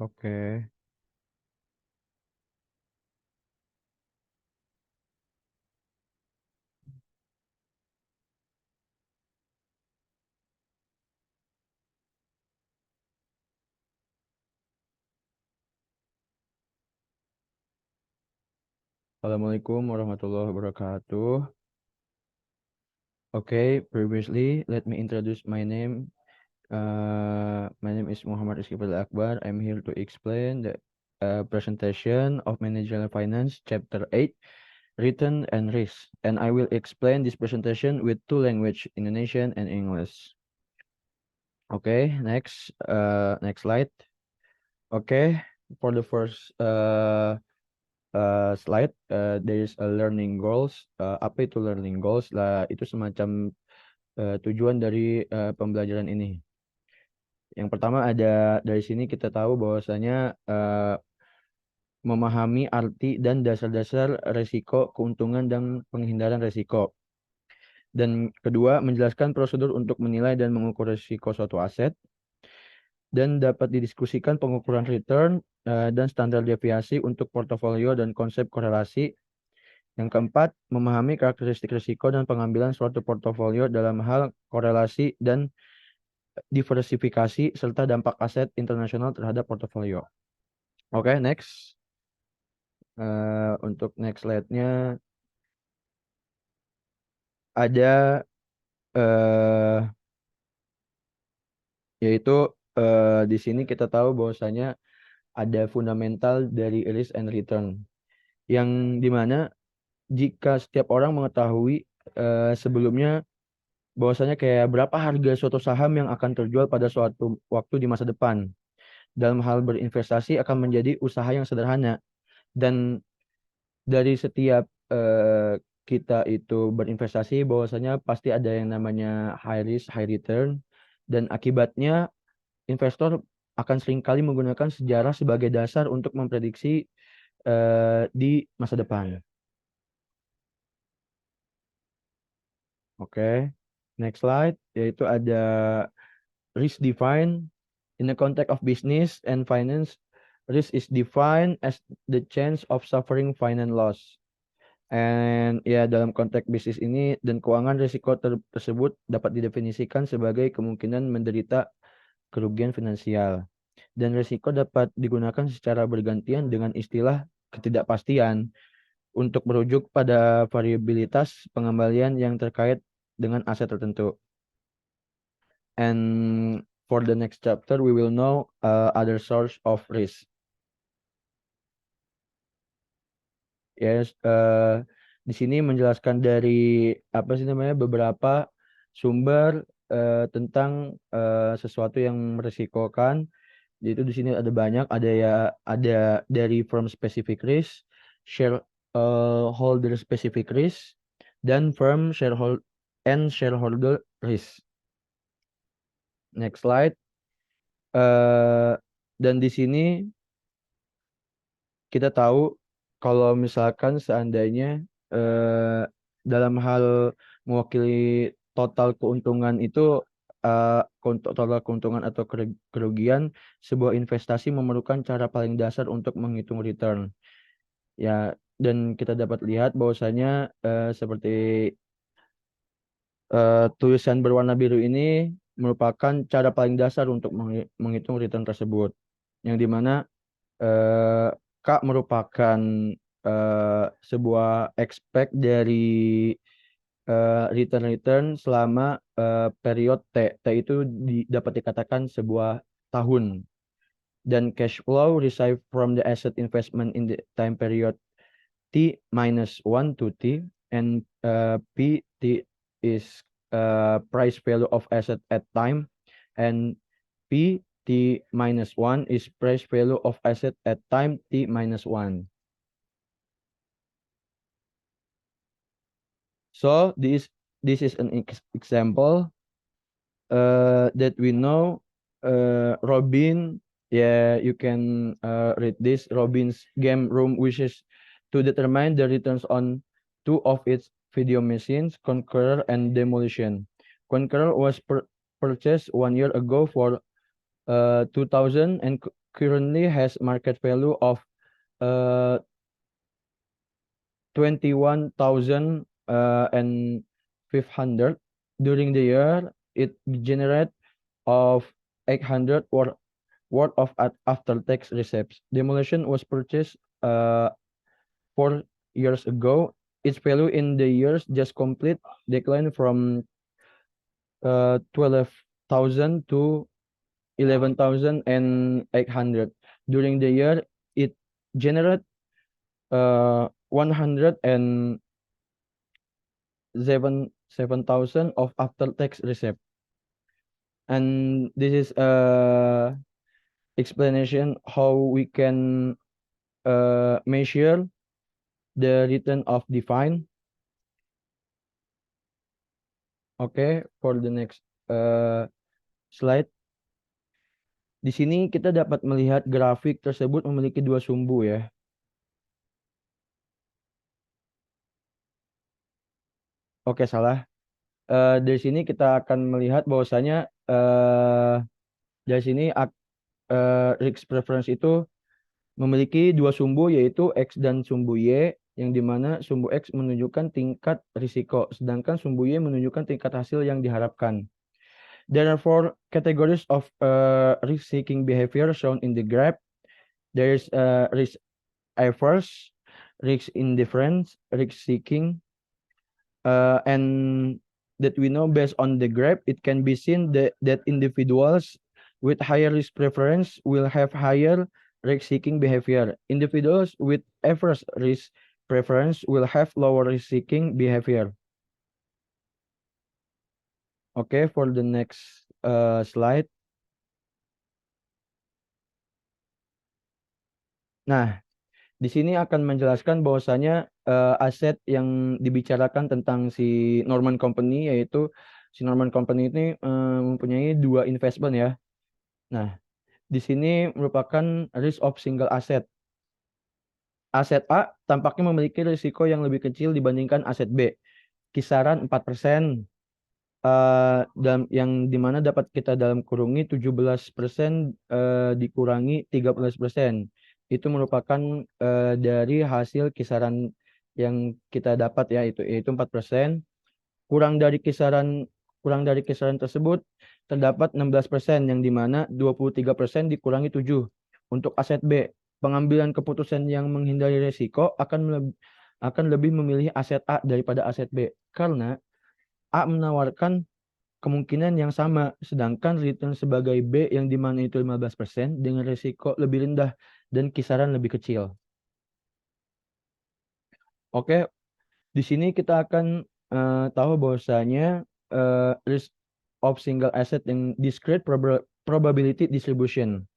Oke. Assalamualaikum warahmatullahi wabarakatuh. Okay, previously, let me introduce my name. My name is Muhammad Rizky Fadil Akbar. I'm here to explain the presentation of Managerial Finance, Chapter 8, Return and Risk. And I will explain this presentation with two languages, Indonesian and English. Okay, next slide. Okay, for the first slide, there is a learning goals. Apa itu learning goals? Lah, itu semacam tujuan dari pembelajaran ini. Yang pertama ada dari sini kita tahu bahwasanya memahami arti dan dasar-dasar resiko, keuntungan dan penghindaran resiko. Dan kedua, menjelaskan prosedur untuk menilai dan mengukur resiko suatu aset. Dan dapat didiskusikan pengukuran return dan standar deviasi untuk portofolio dan konsep korelasi. Yang keempat, memahami karakteristik risiko dan pengambilan suatu portofolio dalam hal korelasi dan diversifikasi serta dampak aset internasional terhadap portofolio. Oke, next. Untuk next slide-nya ada yaitu di sini kita tahu bahwasanya ada fundamental dari risk and return yang dimana jika setiap orang mengetahui sebelumnya bahwasanya kayak berapa harga suatu saham yang akan terjual pada suatu waktu di masa depan. Dalam hal berinvestasi akan menjadi usaha yang sederhana dan dari setiap kita itu berinvestasi bahwasanya pasti ada yang namanya high risk, high return dan akibatnya investor akan seringkali menggunakan sejarah sebagai dasar untuk memprediksi di masa depan. Oke, next slide yaitu ada risk defined in the context of business and finance. Risk is defined as the chance of suffering financial loss. And ya dalam konteks bisnis ini dan keuangan risiko tersebut dapat didefinisikan sebagai kemungkinan menderita kerugian finansial. Dan risiko dapat digunakan secara bergantian dengan istilah ketidakpastian untuk merujuk pada variabilitas pengembalian yang terkait dengan aset tertentu. And for the next chapter, we will know other source of risk. Yes, di sini menjelaskan dari apa sih namanya beberapa sumber tentang sesuatu yang meresikokan. Jadi itu di sini ada banyak, ada dari firm specific risk, shareholder specific risk, dan firm shareholder risk. Next slide. Dan di sini kita tahu kalau misalkan seandainya dalam hal mewakili total keuntungan itu total keuntungan atau kerugian sebuah investasi memerlukan cara paling dasar untuk menghitung return. Ya, dan kita dapat lihat bahwasanya seperti tulisan berwarna biru ini merupakan cara paling dasar untuk menghitung return tersebut. Yang dimana K merupakan sebuah expect dari return selama period T. T itu dapat dikatakan sebuah tahun. Dan cash flow received from the asset investment in the time period T minus 1 to T. And P, T is price value of asset at time. And P, T minus 1 is price value of asset at time T minus 1. So this is an example that we know Robin, yeah, you can read this. Robin's game room wishes to determine the returns on two of its video machines, Conqueror and Demolition. Conqueror was purchased 1 year ago for 2,000 and currently has market value of 21,000 and 500. During the year, it generate of 800 worth of after-tax receipts. Demolition was purchased 4 years ago. Its value in the years just complete declined from 12,000 to 11,800. During the year, it generate 107,000 of after-tax receipt. And this is explanation how we can measure the return of define. Okay, for the next slide. Di sini kita dapat melihat grafik tersebut memiliki dua sumbu ya. Oke, salah. Dari sini kita akan melihat bahwasanya dari sini risk preference itu memiliki dua sumbu yaitu X dan sumbu Y, yang dimana sumbu X menunjukkan tingkat risiko, sedangkan sumbu Y menunjukkan tingkat hasil yang diharapkan. There are four categories of risk-seeking behavior shown in the graph. There is risk averse, risk indifference, risk-seeking, and that we know based on the graph, it can be seen that individuals with higher risk preference will have higher risk-seeking behavior. Individuals with average risk preference will have lower risk-seeking behavior. Okay, for the next slide. Nah, di sini akan menjelaskan bahwasanya aset yang dibicarakan tentang si Norman Company, yaitu si Norman Company ini mempunyai dua investment ya. Nah, di sini merupakan risk of single asset. Aset A tampaknya memiliki risiko yang lebih kecil dibandingkan aset B, kisaran 4%, dalam yang dimana dapat kita dalam kurungi 17% dikurangi 13%. Itu merupakan dari hasil kisaran yang kita dapat ya, yaitu 4%. Kurang dari kisaran tersebut terdapat 16%, yang dimana 23% dikurangi 7. Untuk aset B, pengambilan keputusan yang menghindari risiko akan lebih memilih aset A daripada aset B, karena A menawarkan kemungkinan yang sama, sedangkan return sebagai B yang dimana itu 15% dengan risiko lebih rendah dan kisaran lebih kecil. Oke, di sini kita akan tahu bahwasanya risk of single asset in discrete probability distribution.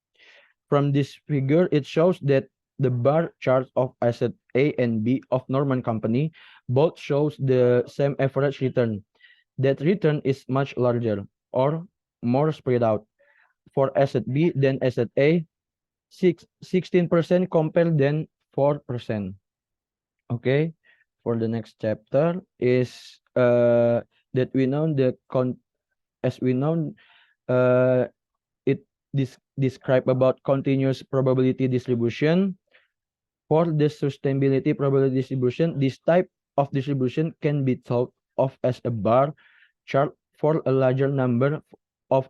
From this figure, it shows that the bar chart of asset A and B of Norman Company both shows the same average return. That return is much larger or more spread out for asset B than asset A, 16% compared than 4%. Okay, for the next chapter is that we know as we know it describe about continuous probability distribution. For the sustainability probability distribution, this type of distribution can be thought of as a bar chart for a larger number of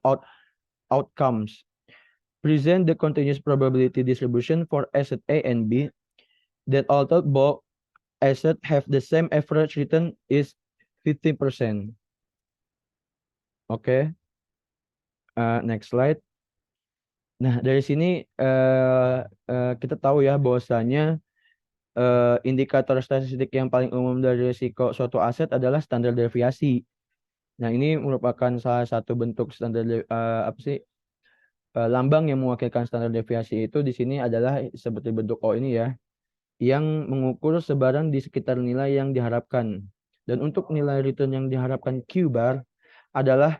outcomes. Present the continuous probability distribution for asset A and B that although both assets have the same average return is 15%. Okay. Next slide. Nah, dari sini kita tahu ya bahwasanya indikator statistik yang paling umum dari risiko suatu aset adalah standar deviasi. Nah, ini merupakan salah satu bentuk standar lambang yang mewakilkan standar deviasi itu di sini adalah seperti bentuk O ini ya, yang mengukur sebaran di sekitar nilai yang diharapkan. Dan untuk nilai return yang diharapkan Q bar adalah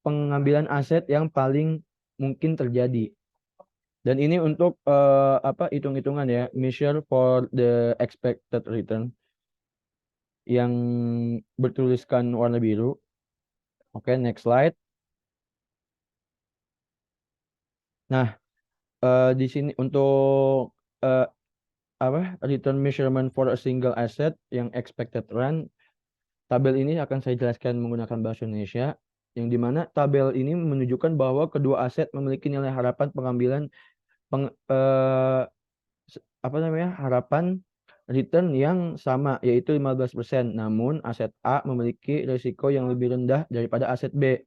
pengambilan aset yang paling mungkin terjadi. Dan ini untuk hitung-hitungan ya, measure for the expected return yang bertuliskan warna biru. Oke, next slide. Nah, Di sini untuk eh, return measurement for a single asset yang expected run. Tabel ini akan saya jelaskan menggunakan bahasa Indonesia, yang dimana tabel ini menunjukkan bahwa kedua aset memiliki nilai harapan pengambilan peng, eh, harapan return yang sama, yaitu 15%. Namun aset A memiliki risiko yang lebih rendah daripada aset B.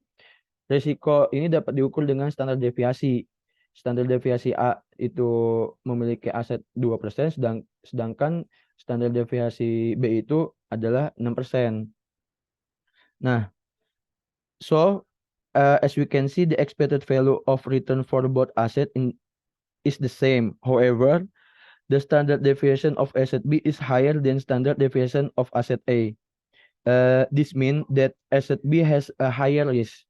Risiko ini dapat diukur dengan standar deviasi. Standar deviasi A itu memiliki aset 2%, sedangkan standar deviasi B itu adalah 6%. Nah, so as we can see, the expected value of return for both asset is the same. However, the standard deviation of asset B is higher than standard deviation of asset A. This means that asset B has a higher risk.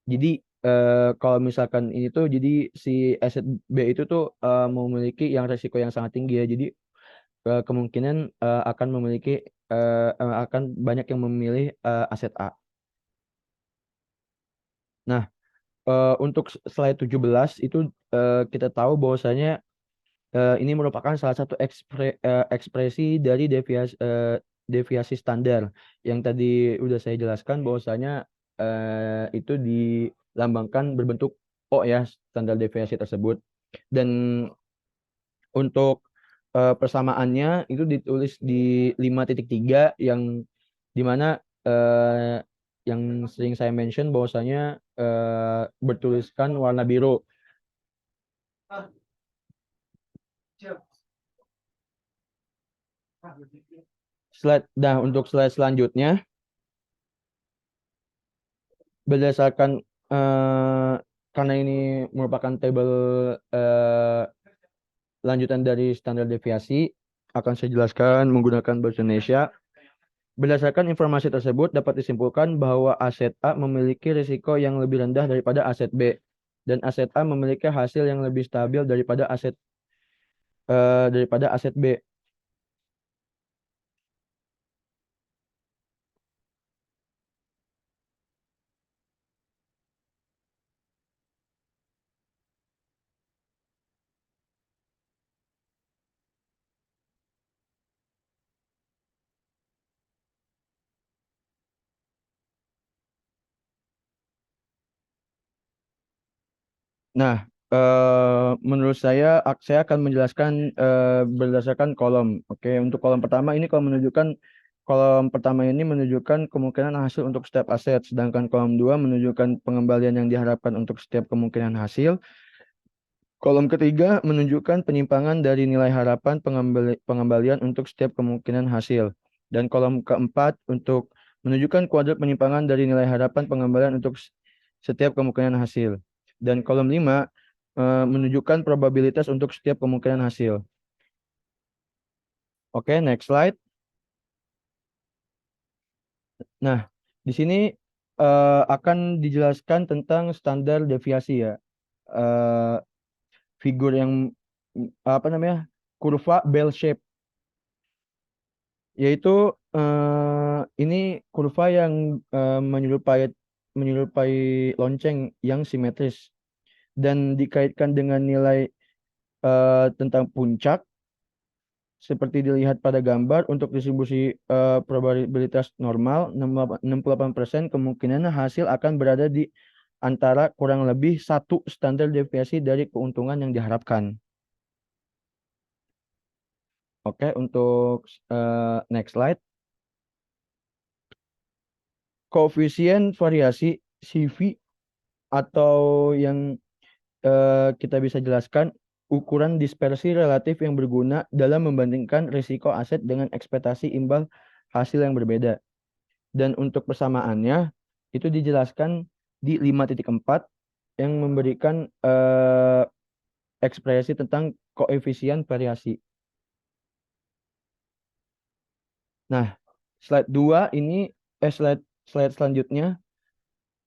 Jadi kalau misalkan ini tuh, jadi si aset B itu tuh memiliki yang resiko yang sangat tinggi ya. Jadi kemungkinan akan memiliki akan banyak yang memilih aset A. Nah, untuk slide 17 itu kita tahu bahwasanya ini merupakan salah satu ekspresi dari deviasi standar yang tadi udah saya jelaskan bahwasanya itu dilambangkan berbentuk O ya, standar deviasi tersebut. Dan untuk persamaannya itu ditulis di 5.3 yang dimana yang sering saya mention bahwasanya bertuliskan warna biru. Untuk slide selanjutnya, berdasarkan karena ini merupakan tabel lanjutan dari standar deviasi, akan saya jelaskan menggunakan bahasa Indonesia. Berdasarkan informasi tersebut, dapat disimpulkan bahwa aset A memiliki risiko yang lebih rendah daripada aset B, dan aset A memiliki hasil yang lebih stabil daripada aset B. Nah, menurut saya akan menjelaskan berdasarkan kolom. Oke, untuk kolom pertama ini menunjukkan kemungkinan hasil untuk setiap aset, sedangkan kolom 2 menunjukkan pengembalian yang diharapkan untuk setiap kemungkinan hasil. Kolom ketiga menunjukkan penyimpangan dari nilai harapan pengembalian untuk setiap kemungkinan hasil. Dan kolom keempat untuk menunjukkan kuadrat penyimpangan dari nilai harapan pengembalian untuk setiap kemungkinan hasil. Dan kolom 5 menunjukkan probabilitas untuk setiap kemungkinan hasil. Oke, next slide. Nah, di sini akan dijelaskan tentang standar deviasi ya. Figur yang kurva bell shape, yaitu ini kurva yang menyerupai lonceng yang simetris dan dikaitkan dengan nilai tentang puncak seperti dilihat pada gambar. Untuk distribusi probabilitas normal 68% kemungkinan hasil akan berada di antara kurang lebih 1 standar deviasi dari keuntungan yang diharapkan. Oke, untuk next slide. Koefisien variasi CV atau yang kita bisa jelaskan ukuran dispersi relatif yang berguna dalam membandingkan risiko aset dengan ekspektasi imbal hasil yang berbeda. Dan untuk persamaannya itu dijelaskan di 5.4 yang memberikan ekspresi tentang koefisien variasi. Nah, slide 2 ini slide selanjutnya,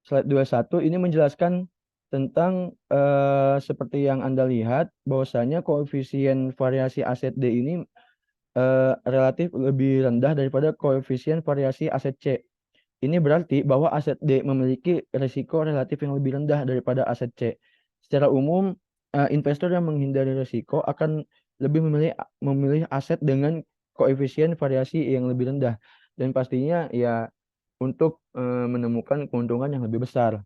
slide 21 ini menjelaskan tentang seperti yang Anda lihat bahwasanya koefisien variasi aset D ini relatif lebih rendah daripada koefisien variasi aset C. Ini berarti bahwa aset D memiliki risiko relatif yang lebih rendah daripada aset C. Secara umum, investor yang menghindari risiko akan lebih memilih aset dengan koefisien variasi yang lebih rendah dan pastinya ya untuk menemukan keuntungan yang lebih besar.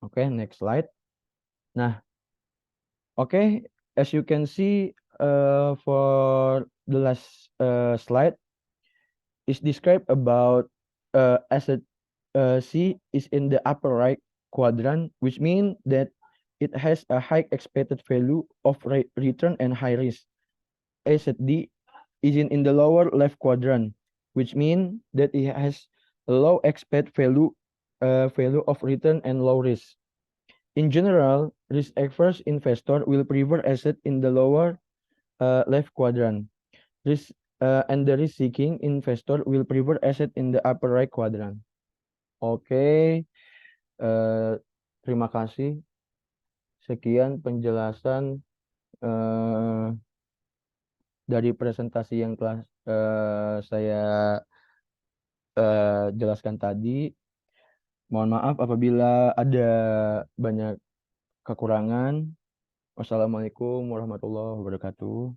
Oke, next slide. Nah, oke, as you can see for the last slide is described about asset C is in the upper right quadrant, which means that it has a high expected value of return and high risk. Asset D is in the lower left quadrant, which means that it has a low expected value of return and low risk. In general, risk-averse investor will prefer asset in the lower left quadrant. Risk and the risk-seeking investor will prefer asset in the upper right quadrant. Oke, terima kasih. Sekian penjelasan dari presentasi yang telah saya jelaskan tadi. Mohon maaf apabila ada banyak kekurangan. Wassalamualaikum warahmatullahi wabarakatuh.